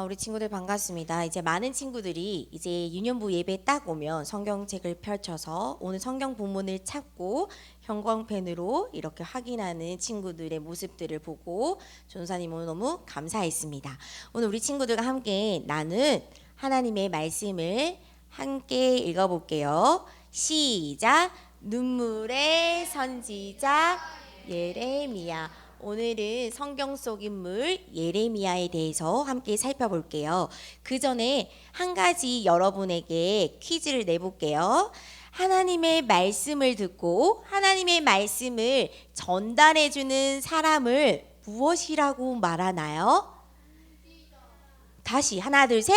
우리 친구들 반갑습니다. 이제 많은 친구들이 이제 유년부 예배 딱 오면 성경책을 펼쳐서 오늘 성경 본문을 찾고 형광펜으로 이렇게 확인하는 친구들의 모습들을 보고 전사님 오늘 너무 감사했습니다. 오늘 우리 친구들과 함께 나눈 하나님의 말씀을 함께 읽어볼게요. 시작. 눈물의 선지자 예레미야. 오늘은 성경 속 인물 예레미야에 대해서 함께 살펴볼게요. 그 전에 한 가지 여러분에게 퀴즈를 내볼게요. 하나님의 말씀을 듣고 하나님의 말씀을 전달해주는 사람을 무엇이라고 말하나요? 다시 하나 둘 셋.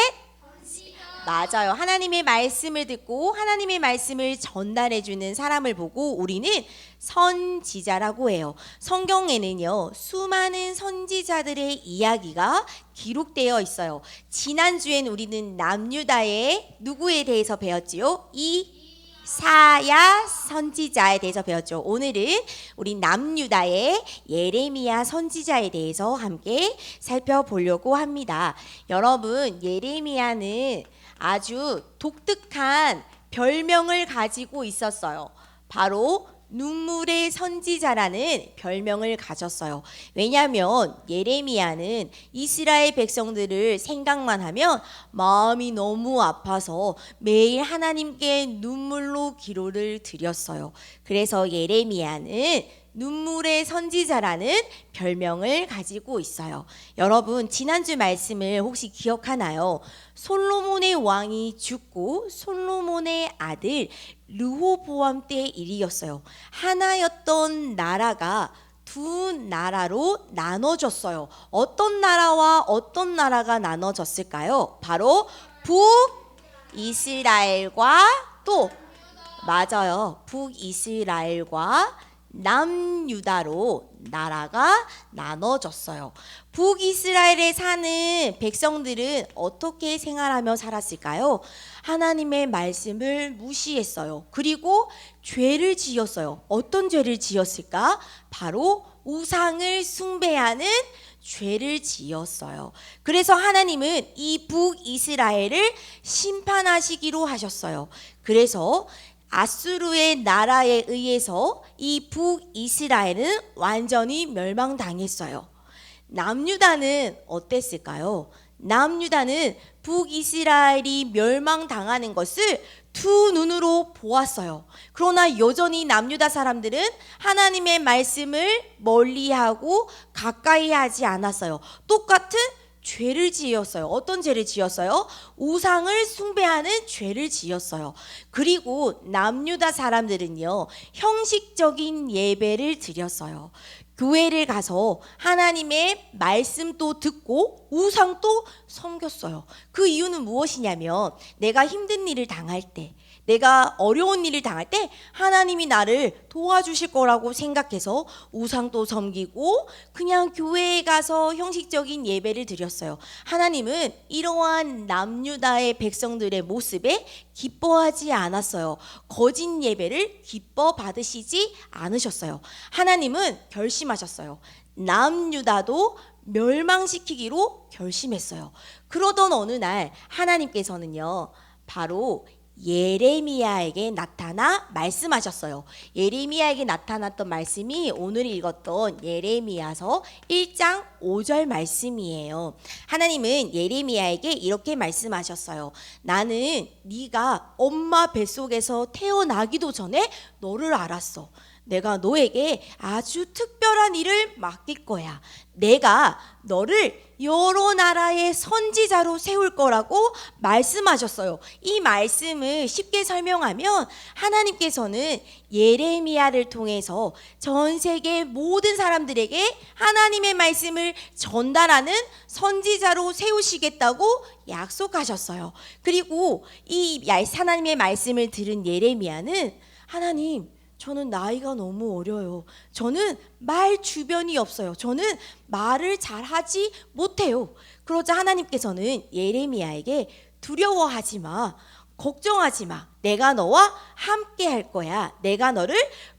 맞아요. 하나님의 말씀을 듣고 하나님의 말씀을 전달해주는 사람을 보고 우리는 선지자라고 해요. 성경에는요, 수많은 선지자들의 이야기가 기록되어 있어요. 지난주엔 우리는 남유다의 누구에 대해서 배웠지요? 이사야 선지자에 대해서 배웠죠. 오늘은 우리 남유다의 예레미야 선지자에 대해서 함께 살펴보려고 합니다. 여러분, 예레미야는 아주 독특한 별명을 가지고 있었어요. 바로 눈물의 선지자라는 별명을 가졌어요. 왜냐하면 예레미야는 이스라엘 백성들을 생각만 하면 마음이 너무 아파서 매일 하나님께 눈물로 기도를 드렸어요. 그래서 예레미야는 눈물의 선지자라는 별명을 가지고 있어요. 여러분, 지난주 말씀을 혹시 기억하나요? 솔로몬의 왕이 죽고 솔로몬의 아들 르호보암 때의 일이었어요. 하나였던 나라가 두 나라로 나눠졌어요. 어떤 나라와 어떤 나라가 나눠졌을까요? 바로 북이스라엘과 또 맞아요. 북이스라엘과 남유다로 나라가 나눠졌어요. 북이스라엘에 사는 백성들은 어떻게 생활하며 살았을까요? 하나님의 말씀을 무시했어요. 그리고 죄를 지었어요. 어떤 죄를 지었을까? 바로 우상을 숭배하는 죄를 지었어요. 그래서 하나님은 이 북이스라엘을 심판하시기로 하셨어요. 그래서 아수르의 나라에 의해서 이 북이스라엘은 완전히 멸망당했어요. 남유다는 어땠을까요? 남유다는 북이스라엘이 멸망당하는 것을 두 눈으로 보았어요. 그러나 여전히 남유다 사람들은 하나님의 말씀을 멀리하고 가까이 하지 않았어요. 똑같은 죄를 지었어요. 어떤 죄를 지었어요? 우상을 숭배하는 죄를 지었어요. 그리고 남유다 사람들은요, 형식적인 예배를 드렸어요. 교회를 가서 하나님의 말씀도 듣고 우상도 섬겼어요. 그 이유는 무엇이냐면 내가 힘든 일을 당할 때, 내가 어려운 일을 당할 때 하나님이 나를 도와주실 거라고 생각해서 우상도 섬기고 그냥 교회에 가서 형식적인 예배를 드렸어요. 하나님은 이러한 남유다의 백성들의 모습에 기뻐하지 않았어요. 거짓 예배를 기뻐 받으시지 않으셨어요. 하나님은 결심하셨어요. 남유다도 멸망시키기로 결심했어요. 그러던 어느 날 하나님께서는요, 바로 예레미야에게 나타나 말씀하셨어요. 예레미야에게 나타났던 말씀이 오늘 읽었던 예레미야서 1장 5절 말씀이에요. 하나님은 예레미야에게 이렇게 말씀하셨어요. 나는 네가 엄마 뱃속에서 태어나기도 전에 너를 알았어. 내가 너에게 아주 특별한 일을 맡길 거야. 내가 너를 여러 나라의 선지자로 세울 거라고 말씀하셨어요. 이 말씀을 쉽게 설명하면 하나님께서는 예레미야를 통해서 전 세계 모든 사람들에게 하나님의 말씀을 전달하는 선지자로 세우시겠다고 약속하셨어요. 그리고 이 하나님의 말씀을 들은 예레미야는 하나님, 저는 나이가 너무 어려요. 저는 말 주변이 없어요. 저는 말을 잘하지 못해요. 그러자 하나님께서는 예레미야에게 두려워하지 마. 걱정하지 마. 내가 너와 함께 할 거야. 내가 너를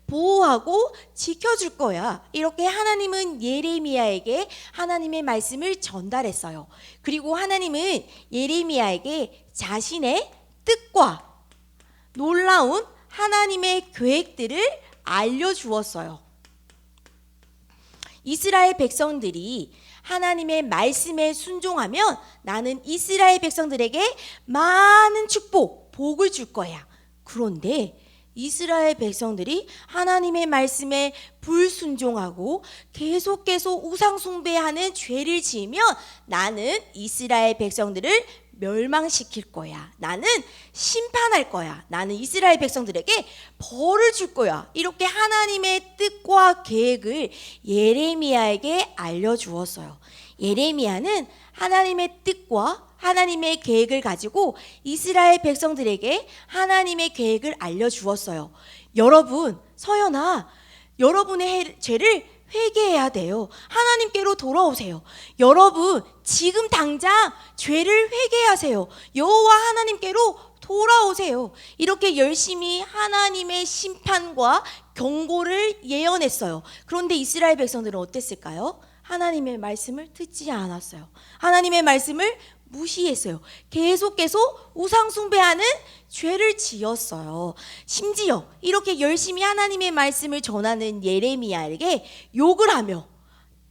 보호하고 지켜줄 거야. 이렇게 하나님은 예레미야에게 하나님의 말씀을 전달했어요. 그리고 하나님은 예레미야에게 자신의 뜻과 놀라운 하나님의 계획들을 알려주었어요. 이스라엘 백성들이 하나님의 말씀에 순종하면 나는 이스라엘 백성들에게 많은 축복, 복을 줄 거야. 그런데 이스라엘 백성들이 하나님의 말씀에 불순종하고 계속 우상 숭배하는 죄를 지으면 나는 이스라엘 백성들을 멸망시킬 거야. 나는 심판할 거야. 나는 이스라엘 백성들에게 벌을 줄 거야. 이렇게 하나님의 뜻과 계획을 예레미야에게 알려주었어요. 예레미야는 하나님의 뜻과 하나님의 계획을 가지고 이스라엘 백성들에게 하나님의 계획을 알려주었어요. 여러분, 서연아, 여러분의 죄를 회개해야 돼요. 하나님께로 돌아오세요. 여러분, 지금 당장 죄를 회개하세요. 여호와 하나님께로 돌아오세요. 이렇게 열심히 하나님의 심판과 경고를 예언했어요. 그런데 이스라엘 백성들은 어땠을까요? 하나님의 말씀을 듣지 않았어요. 하나님의 말씀을 무시했어요. 계속 우상 숭배하는 죄를 지었어요. 심지어 이렇게 열심히 하나님의 말씀을 전하는 예레미야에게 욕을 하며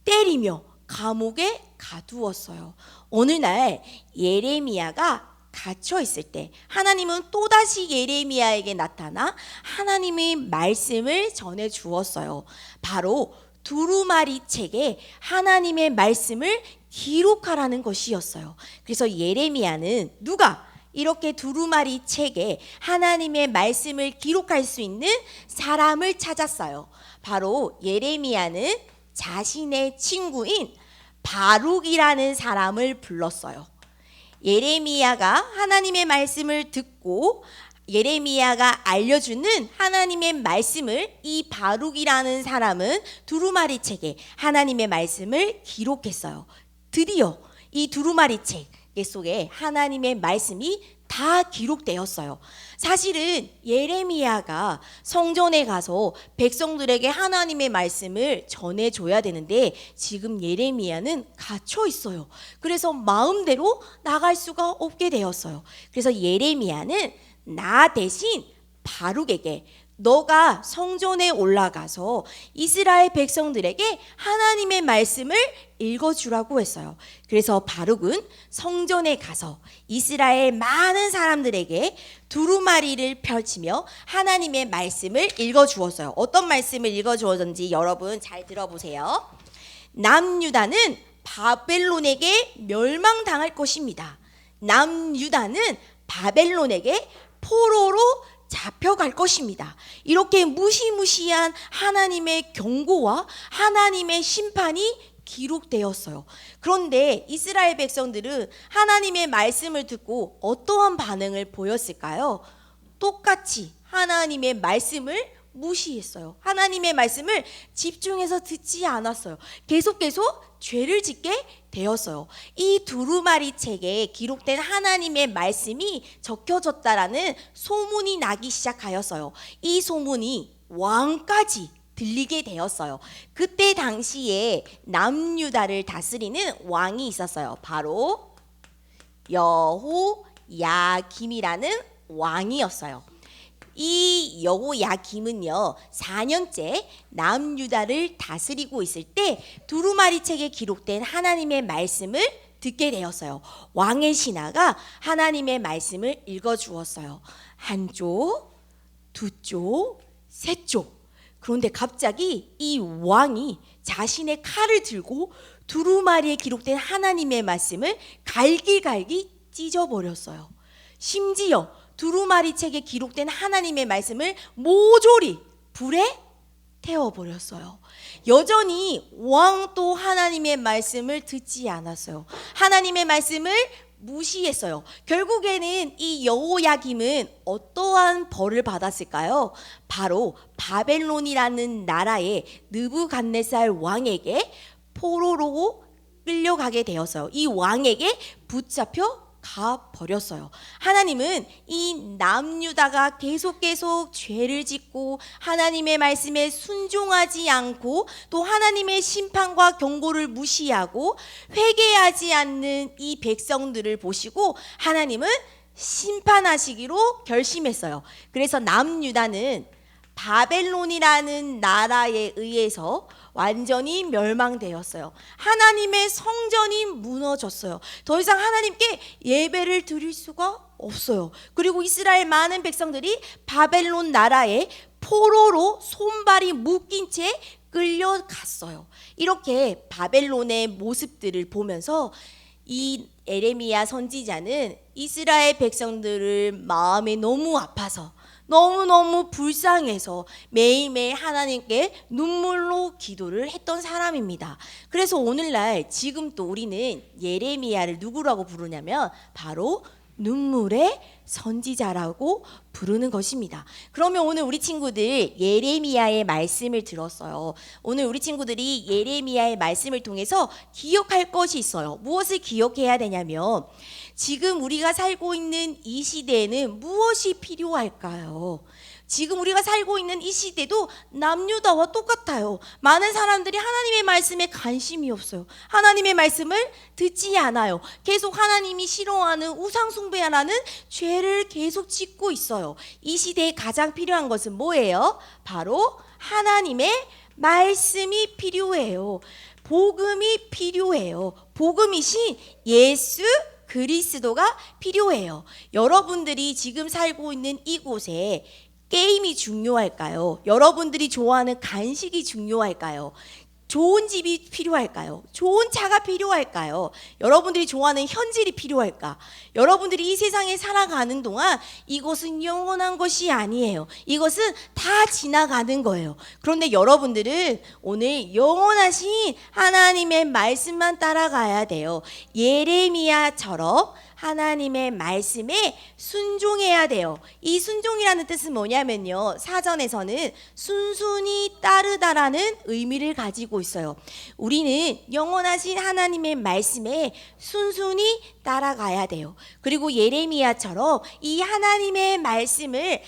때리며 감옥에 가두었어요. 어느 날 예레미야가 갇혀 있을 때 하나님은 또다시 예레미야에게 나타나 하나님의 말씀을 전해 주었어요. 바로 두루마리 책에 하나님의 말씀을 기록하라는 것이었어요. 그래서 예레미야는 누가 이렇게 두루마리 책에 하나님의 말씀을 기록할 수 있는 사람을 찾았어요. 바로 예레미야는 자신의 친구인 바룩이라는 사람을 불렀어요. 예레미야가 하나님의 말씀을 듣고 예레미야가 알려주는 하나님의 말씀을 이 바룩이라는 사람은 두루마리 책에 하나님의 말씀을 기록했어요. 드디어 이 두루마리 책 속에 하나님의 말씀이 다 기록되었어요. 사실은 예레미야가 성전에 가서 백성들에게 하나님의 말씀을 전해줘야 되는데 지금 예레미야는 갇혀 있어요. 그래서 마음대로 나갈 수가 없게 되었어요. 그래서 예레미야는 나 대신 바룩에게 너가 성전에 올라가서 이스라엘 백성들에게 하나님의 말씀을 읽어주라고 했어요. 그래서 바룩은 성전에 가서 이스라엘 많은 사람들에게 두루마리를 펼치며 하나님의 말씀을 읽어주었어요. 어떤 말씀을 읽어주었는지 여러분 잘 들어보세요. 남유다는 바벨론에게 멸망당할 것입니다. 남유다는 바벨론에게 포로로 잡혀갈 것입니다. 이렇게 무시무시한 하나님의 경고와 하나님의 심판이 기록되었어요. 그런데 이스라엘 백성들은 하나님의 말씀을 듣고 어떠한 반응을 보였을까요? 똑같이 하나님의 말씀을 무시했어요. 하나님의 말씀을 집중해서 듣지 않았어요. 계속 죄를 짓게 되었어요. 이 두루마리 책에 기록된 하나님의 말씀이 적혀졌다라는 소문이 나기 시작하였어요. 이 소문이 왕까지 들리게 되었어요. 그때 당시에 남유다를 다스리는 왕이 있었어요. 바로 여호야김이라는 왕이었어요. 이 여호야김은요 4년째 남유다를 다스리고 있을 때 두루마리 책에 기록된 하나님의 말씀을 듣게 되었어요. 왕의 신하가 하나님의 말씀을 읽어주었어요. 한 쪽, 두 쪽, 세 쪽. 그런데 갑자기 이 왕이 자신의 칼을 들고 두루마리에 기록된 하나님의 말씀을 갈기갈기 찢어버렸어요. 심지어 두루마리 책에 기록된 하나님의 말씀을 모조리 불에 태워버렸어요. 여전히 왕도 하나님의 말씀을 듣지 않았어요. 하나님의 말씀을 무시했어요. 결국에는 이 여호야김은 어떠한 벌을 받았을까요? 바로 바벨론이라는 나라의 느부갓네살 왕에게 포로로 끌려가게 되었어요. 이 왕에게 붙잡혀 가 버렸어요. 하나님은 이 남유다가 계속 죄를 짓고 하나님의 말씀에 순종하지 않고 또 하나님의 심판과 경고를 무시하고 회개하지 않는 이 백성들을 보시고 하나님은 심판하시기로 결심했어요. 그래서 남유다는 바벨론이라는 나라에 의해서 완전히 멸망되었어요. 하나님의 성전이 무너졌어요. 더 이상 하나님께 예배를 드릴 수가 없어요. 그리고 이스라엘 많은 백성들이 바벨론 나라의 포로로 손발이 묶인 채 끌려갔어요. 이렇게 바벨론의 모습들을 보면서 이 에레미야 선지자는 이스라엘 백성들을 마음에 너무 아파서 너무너무 불쌍해서 매일매일 하나님께 눈물로 기도를 했던 사람입니다. 그래서 오늘날 지금 또 우리는 예레미야를 누구라고 부르냐면 바로 눈물의 선지자라고 부르는 것입니다. 그러면 오늘 우리 친구들 예레미야의 말씀을 들었어요. 오늘 우리 친구들이 예레미야의 말씀을 통해서 기억할 것이 있어요. 무엇을 기억해야 되냐면 지금 우리가 살고 있는 이 시대에는 무엇이 필요할까요? 지금 우리가 살고 있는 이 시대도 남유다와 똑같아요. 많은 사람들이 하나님의 말씀에 관심이 없어요. 하나님의 말씀을 듣지 않아요. 계속 하나님이 싫어하는 우상 숭배하는 죄를 계속 짓고 있어요. 이 시대에 가장 필요한 것은 뭐예요? 바로 하나님의 말씀이 필요해요. 복음이 필요해요. 복음이신 예수 그리스도가 필요해요. 여러분들이 지금 살고 있는 이곳에 게임이 중요할까요? 여러분들이 좋아하는 간식이 중요할까요? 좋은 집이 필요할까요? 좋은 차가 필요할까요? 여러분들이 좋아하는 현질이 필요할까? 여러분들이 이 세상에 살아가는 동안 이것은 영원한 것이 아니에요. 이것은 다 지나가는 거예요. 그런데 여러분들은 오늘 영원하신 하나님의 말씀만 따라가야 돼요. 예레미야처럼 하나님의 말씀에 순종해야 돼요. 이 순종이라는 뜻은 뭐냐면요, 사전에서는 순순히 따르다라는 의미를 가지고 있어요. 우리는 영원하신 하나님의 말씀에 순순히 따라가야 돼요. 그리고 예레미야처럼 이 하나님의 말씀을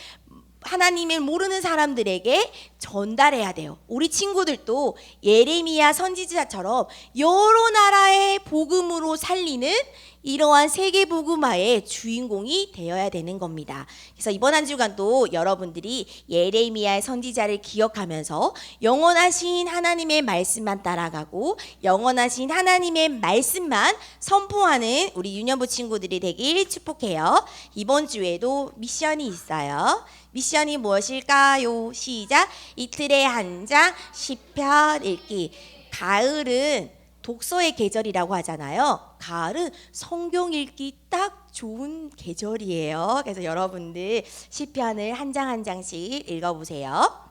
하나님을 모르는 사람들에게 전달해야 돼요. 우리 친구들도 예레미야 선지자처럼 여러 나라의 복음으로 살리는 이러한 세계 복음화의 주인공이 되어야 되는 겁니다. 그래서 이번 한 주간도 여러분들이 예레미야의 선지자를 기억하면서 영원하신 하나님의 말씀만 따라가고 영원하신 하나님의 말씀만 선포하는 우리 유년부 친구들이 되길 축복해요. 이번 주에도 미션이 있어요. 미션이 무엇일까요? 시작! 이틀에 한 장 시편 읽기. 가을은 독서의 계절이라고 하잖아요. 가을은 성경 읽기 딱 좋은 계절이에요. 그래서 여러분들 시편을 한 장 한 장씩 읽어보세요.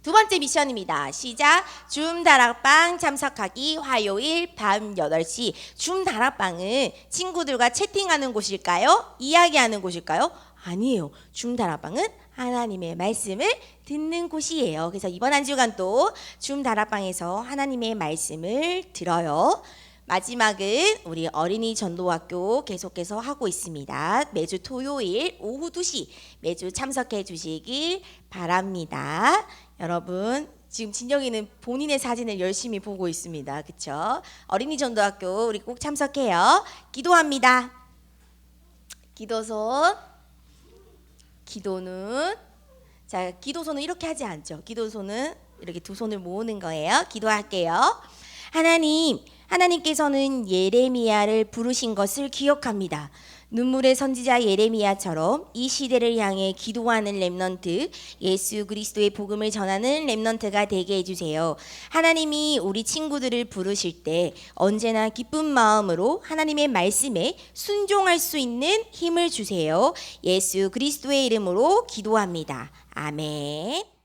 두 번째 미션입니다. 시작! 줌 다락방 참석하기. 화요일 밤 8시. 줌 다락방은 친구들과 채팅하는 곳일까요? 이야기하는 곳일까요? 아니에요. 줌 다락방은 하나님의 말씀을 듣는 곳이에요. 그래서 이번 한 주간 또 줌 다락방에서 하나님의 말씀을 들어요. 마지막은 우리 어린이 전도학교 계속해서 하고 있습니다. 매주 토요일 오후 2시 매주 참석해 주시길 바랍니다. 여러분 지금 진영이는 본인의 사진을 열심히 보고 있습니다. 그렇죠? 어린이 전도학교 우리 꼭 참석해요. 기도합니다. 기도손. 기도는 자, 기도손은 이렇게 하지 않죠. 기도손은 이렇게 두 손을 모으는 거예요. 기도할게요. 하나님께서는 예레미야를 부르신 것을 기억합니다. 눈물의 선지자 예레미야처럼 이 시대를 향해 기도하는 렘넌트, 예수 그리스도의 복음을 전하는 렘넌트가 되게 해주세요. 하나님이 우리 친구들을 부르실 때 언제나 기쁜 마음으로 하나님의 말씀에 순종할 수 있는 힘을 주세요. 예수 그리스도의 이름으로 기도합니다. 아멘.